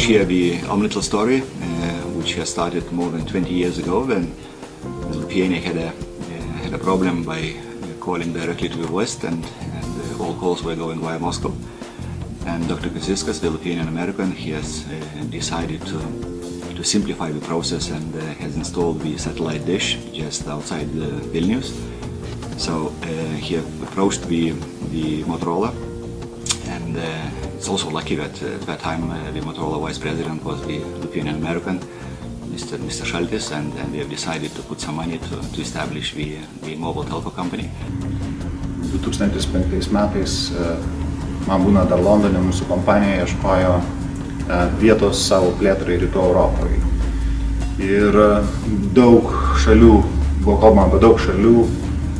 share the own little story, which has started more than 20 years ago when Lithuania had a problem by calling directly to the West, and all calls were going via Moscow. And Dr. Kaziskas, the Lithuanian American, he has decided to simplify the process and has installed the satellite dish just outside Vilnius. So he approached the Motorola, and it's also lucky that at that time the Motorola vice president was the Lithuanian American, Mr. Šaltis, and they have decided to put some money to establish the mobile telco company. 2005 metais man būnant dar Londone, mūsų kompanija ieškojo vietos savo plėtrai Rytų Europoje. Ir daug šalių, buvo kalbama apie daug šalių,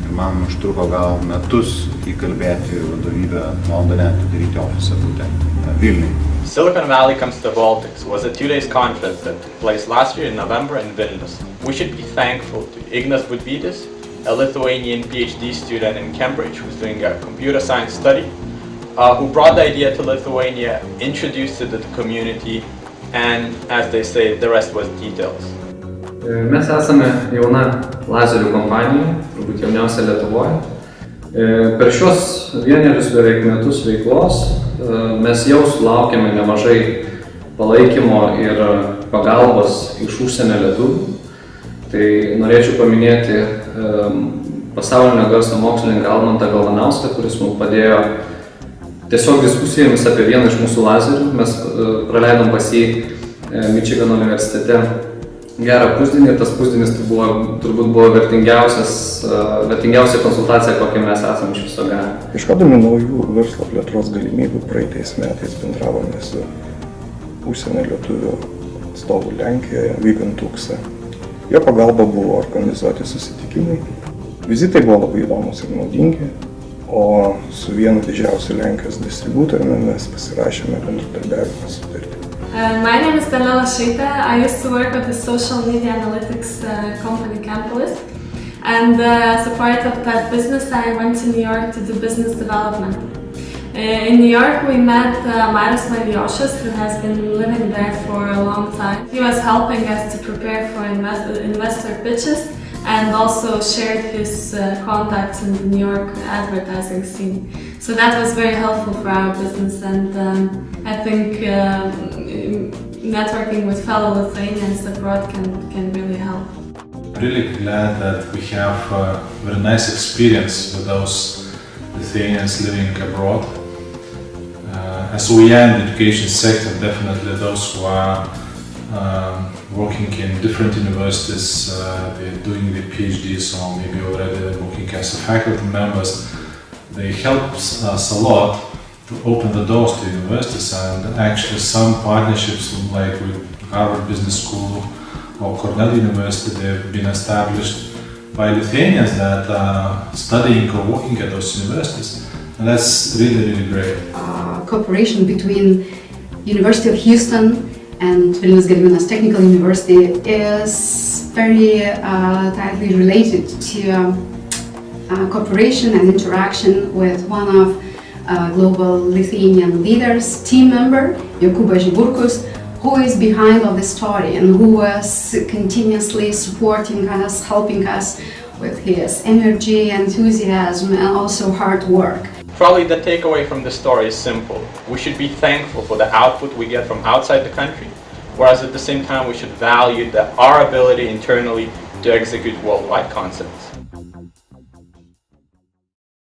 ir man užtruko gal metus įkalbėti vadovybę Londone atidaryti ofisą būtent Vilniuje. Silicon Valley Comes to the Baltics was a 2-day conference that took place last year in November in Vilnius. We should be thankful to Ignas Budvytis, a Lithuanian PhD student in Cambridge who's doing a computer science study, who brought the idea to Lithuania, introduced it to the community, and as they say, the rest was details. Mes esame jauna lazerių kompanija, turbūt jauniausia Lietuvoje. Per šios vienerius beveik metus veiklos mes jau sulaukėme nemažai palaikymo ir pagalbos iš užsienio lietuvių. Tai norėčiau paminėti pasaulinio garso mokslininką Almantą Galvanauską, kuris mums padėjo tiesiog diskusijomis apie vieną iš mūsų lazerių. Mes praleidom pas jį Mičigano universitete gerą pusdienį, ir tas pusdienis turbūt buvo vertingiausia konsultacija, kokią mes esame iš viso gavę. Ieškodami naujų verslo plėtros galimybių praeitais metais bendravome su užsienio lietuvių atstovų Lenkijoje, vykant Ukse. Jo pagalba buvo organizuoti susitikimai. Vizitai buvo labai įdomus ir naudingi, o su vienu didžiausiu Lenkijos distributoriumi mes pasirašėme bendradarbiavimo sutartį. My name is Daniela Šeita. I used to work with the social media analytics company Campolis, and as a part of that business I went to New York to do business development. In New York we met Marius Mariošas, who has been living there for a long time. He was helping us to prepare for investor pitches and also shared his contacts in the New York advertising scene. So that was very helpful for our business, and I think networking with fellow Lithuanians abroad can really help. Really glad that we have a very nice experience with those Lithuanians living abroad. As we are in the education sector, definitely those who are working in different universities, they're doing the PhDs or maybe already working as faculty members, they help us a lot to open the doors to universities, and actually some partnerships like with Harvard Business School or Cornell University, they've been established by Lithuanians that are studying or working at those universities, and that's really, really great. Cooperation between University of Houston and Vilnius Gediminas Technical University is very tightly related to cooperation and interaction with one of global Lithuanian leaders, team member Jokūbas Žiburkus, who is behind of the story and who is continuously supporting us, helping us with his energy, enthusiasm, and also hard work. Probably the takeaway from the story is simple. We should be thankful for the output we get from outside the country, whereas at the same time we should value our ability internally to execute worldwide concepts.